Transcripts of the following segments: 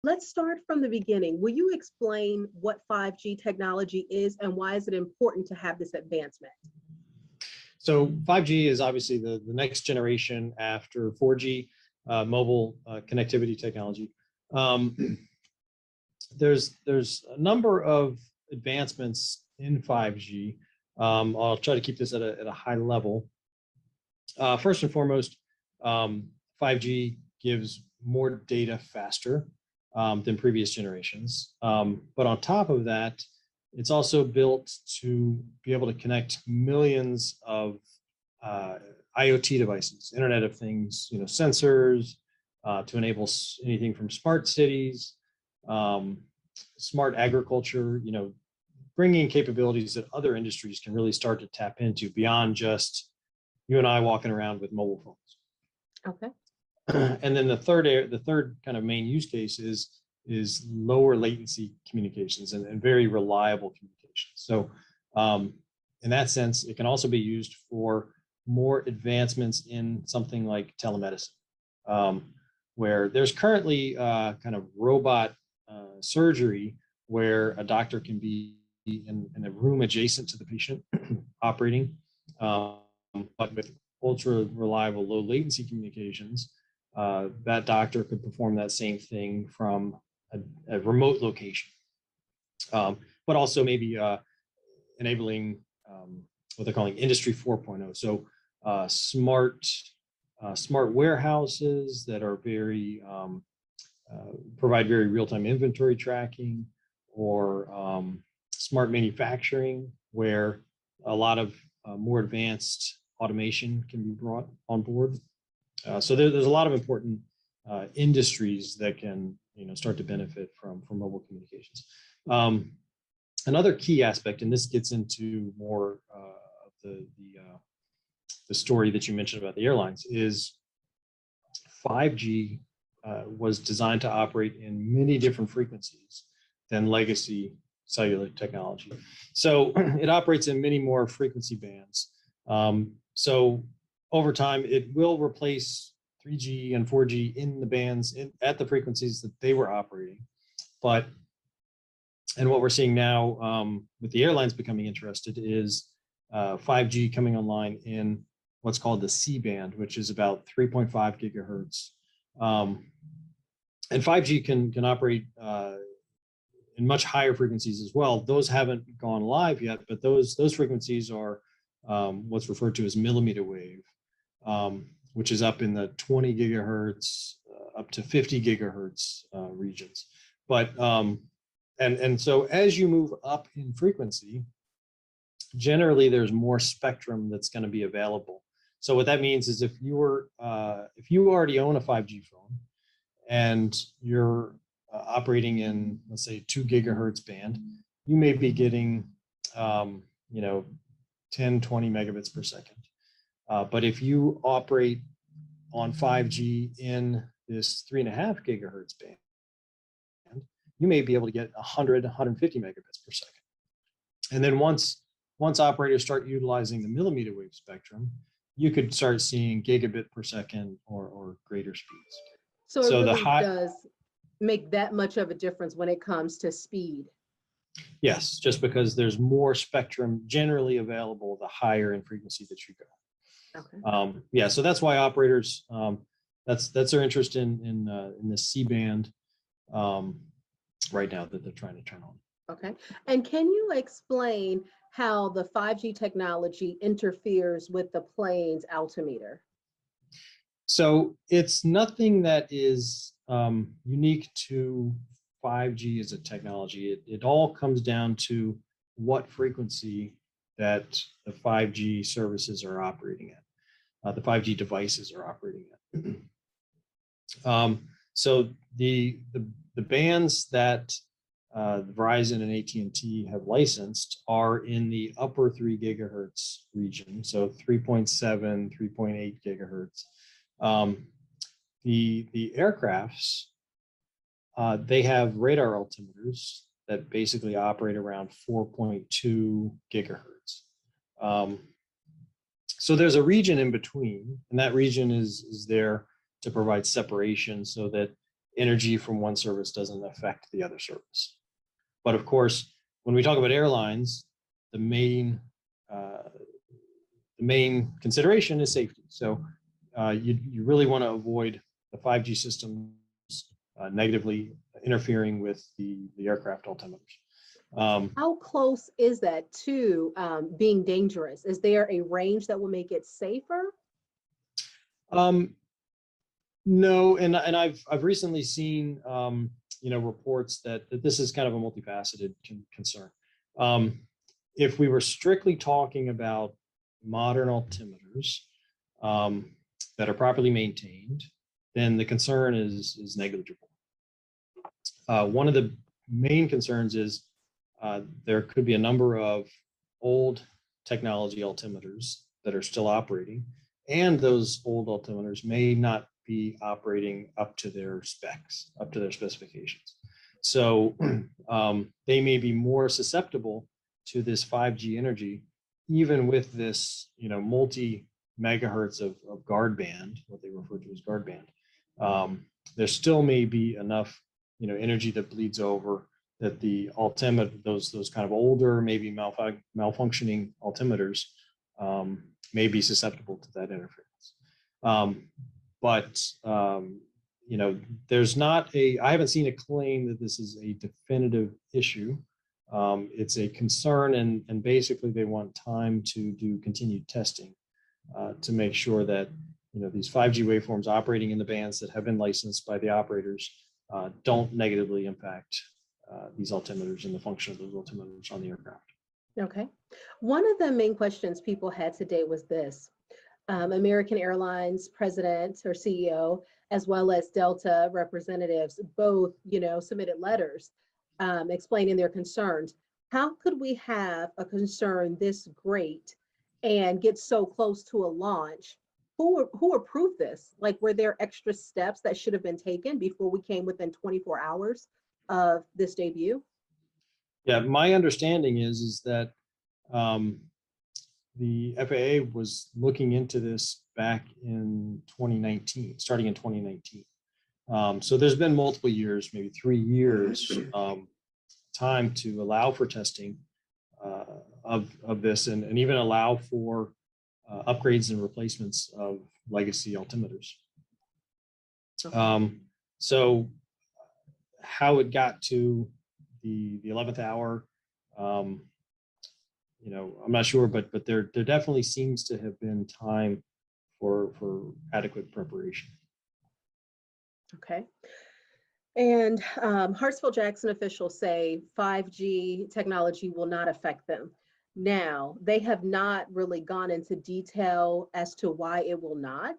Let's start from the beginning. Will you explain what 5G technology is and why is it important to have this advancement? So 5G is obviously the next generation after 4G mobile connectivity technology. There's a number of advancements in 5G. I'll try to keep this at a high level. First and foremost, 5G gives more data faster than previous generations. But on top of that, it's also built to be able to connect millions of IoT devices, Internet of Things, sensors, to enable anything from smart cities, smart agriculture, bringing capabilities that other industries can really start to tap into beyond just you and I walking around with mobile phones. Okay. And then the third kind of main use case is lower latency communications and very reliable communications. So in that sense, it can also be used for more advancements in something like telemedicine, where there's currently kind of robot surgery where a doctor can be in a room adjacent to the patient operating, but with ultra reliable low latency communications, that doctor could perform that same thing from a remote location, but also maybe enabling what they're calling Industry 4.0. So smart warehouses that are very provide very real-time inventory tracking, or smart manufacturing, where a lot of more advanced automation can be brought on board. So there's a lot of important industries that can start to benefit from mobile communications. Another key aspect, and this gets into more of the story that you mentioned about the airlines, is 5G was designed to operate in many different frequencies than legacy cellular technology. So it operates in many more frequency bands. So over time, it will replace 3G and 4G in the bands at the frequencies that they were operating. And what we're seeing now with the airlines becoming interested is 5G coming online in what's called the C band, which is about 3.5 gigahertz. And 5G can operate in much higher frequencies as well. Those haven't gone live yet, but those frequencies are what's referred to as millimeter wave, which is up in the 20 gigahertz up to 50 gigahertz regions. But and so as you move up in frequency, generally there's more spectrum that's going to be available. So what that means is if you already own a 5G phone and you're operating in, let's say, 2 gigahertz band, you may be getting 10, 20 megabits per second. But if you operate on 5G in this 3.5 gigahertz band, you may be able to get 100, 150 megabits per second. And then once operators start utilizing the millimeter wave spectrum, you could start seeing gigabit per second or greater speeds. So it really does make that much of a difference when it comes to speed. Yes, just because there's more spectrum generally available, the higher in frequency that you go. Okay. Yeah, so that's why operators, that's their interest in the C band right now that they're trying to turn on. Okay. And can you explain how the 5G technology interferes with the plane's altimeter? So it's nothing that is unique to 5G as a technology. It all comes down to what frequency that the 5G services are operating at, the 5G devices are operating at. So the bands that Verizon and AT&T have licensed are in the upper 3 gigahertz region, so 3.7, 3.8 gigahertz. The aircrafts, they have radar altimeters that basically operate around 4.2 gigahertz. So there's a region in between, and that region is there to provide separation so that energy from one service doesn't affect the other service. But of course, when we talk about airlines, the main consideration is safety. So you really want to avoid the 5G systems negatively interfering with the aircraft altimeters. How close is that to being dangerous? Is there a range that will make it safer? No, and I've recently seen reports that this is kind of a multifaceted concern. If we were strictly talking about modern altimeters that are properly maintained, then the concern is negligible. One of the main concerns is there could be a number of old technology altimeters that are still operating, and those old altimeters may not be operating up to their specs, up to their specifications. So they may be more susceptible to this 5G energy, even with this, multi megahertz of guard band, what they refer to as guard band. There still may be enough, energy that bleeds over that the altimeter, those kind of older, maybe malfunctioning altimeters, may be susceptible to that interference. But there's not I haven't seen a claim that this is a definitive issue. It's a concern, and basically they want time to do continued testing to make sure that these 5G waveforms operating in the bands that have been licensed by the operators don't negatively impact these altimeters and the function of those altimeters on the aircraft. Okay. One of the main questions people had today was this. American Airlines president or CEO, as well as Delta representatives, both, submitted letters explaining their concerns. How could we have a concern this great and get so close to a launch? Who approved this? Like, were there extra steps that should have been taken before we came within 24 hours of this debut? Yeah, my understanding is that the FAA was looking into this back in 2019, starting in 2019. So there's been multiple years, maybe 3 years, time to allow for testing of this, and even allow for upgrades and replacements of legacy altimeters. Okay. So how it got to the 11th hour, I'm not sure, but there definitely seems to have been time for adequate preparation. Okay. And Hartsfield-Jackson officials say 5G technology will not affect them. Now, they have not really gone into detail as to why it will not.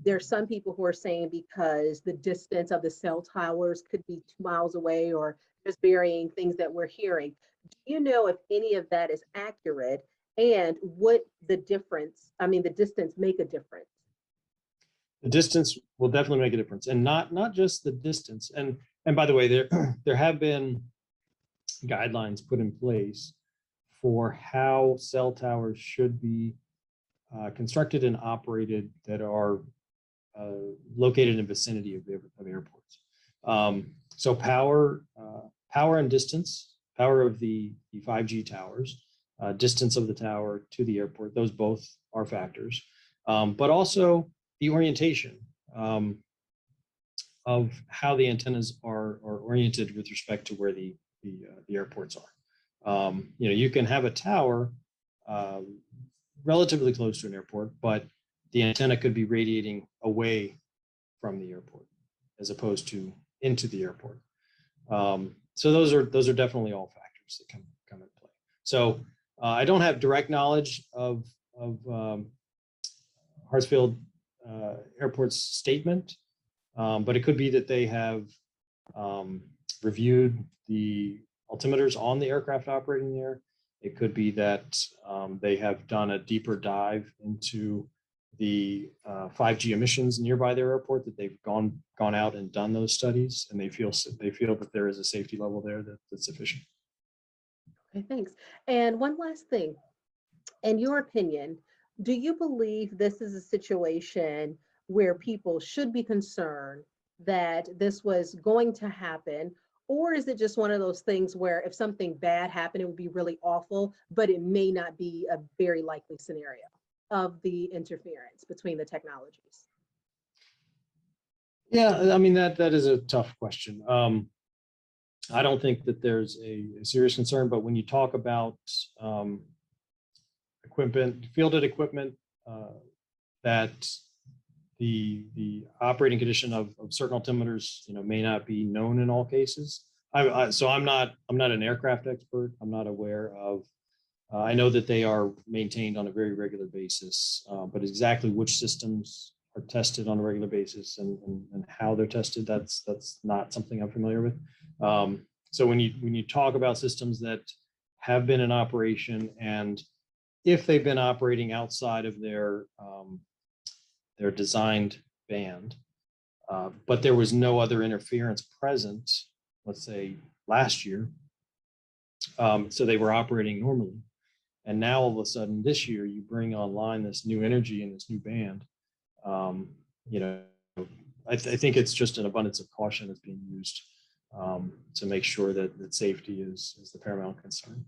There's some people who are saying because the distance of the cell towers could be 2 miles away, or just varying things that we're hearing. Do you know if any of that is accurate, and would the distance make a difference? The distance will definitely make a difference, and not just the distance. And by the way, there have been guidelines put in place for how cell towers should be constructed and operated that are located in vicinity of airports. So power and distance, power of the 5G towers, distance of the tower to the airport, those both are factors. But also the orientation of how the antennas are oriented with respect to where the airports are. You can have a tower relatively close to an airport, but the antenna could be radiating away from the airport as opposed to into the airport. So those are definitely all factors that come into play. So I don't have direct knowledge of Hartsfield Airport's statement, but it could be that they have reviewed the altimeters on the aircraft operating there. It could be that they have done a deeper dive into the 5G emissions nearby their airport, that they've gone out and done those studies, and they feel that there is a safety level there that's sufficient. Okay, thanks. And one last thing, in your opinion, do you believe this is a situation where people should be concerned that this was going to happen? Or is it just one of those things where if something bad happened, it would be really awful, but it may not be a very likely scenario of the interference between the technologies? Yeah, I mean, that is a tough question. I don't think that there's a serious concern, but when you talk about um, equipment, fielded equipment, that the operating condition of certain altimeters, may not be known in all cases. So I'm not an aircraft expert. I'm not aware of. I know that they are maintained on a very regular basis, but exactly which systems are tested on a regular basis and how they're tested, that's not something I'm familiar with. So when you talk about systems that have been in operation, and if they've been operating outside of their designed band, but there was no other interference present, let's say last year, so they were operating normally. And now all of a sudden this year you bring online this new energy and this new band. Um, you know, I think it's just an abundance of caution that's being used to make sure that safety is the paramount concern.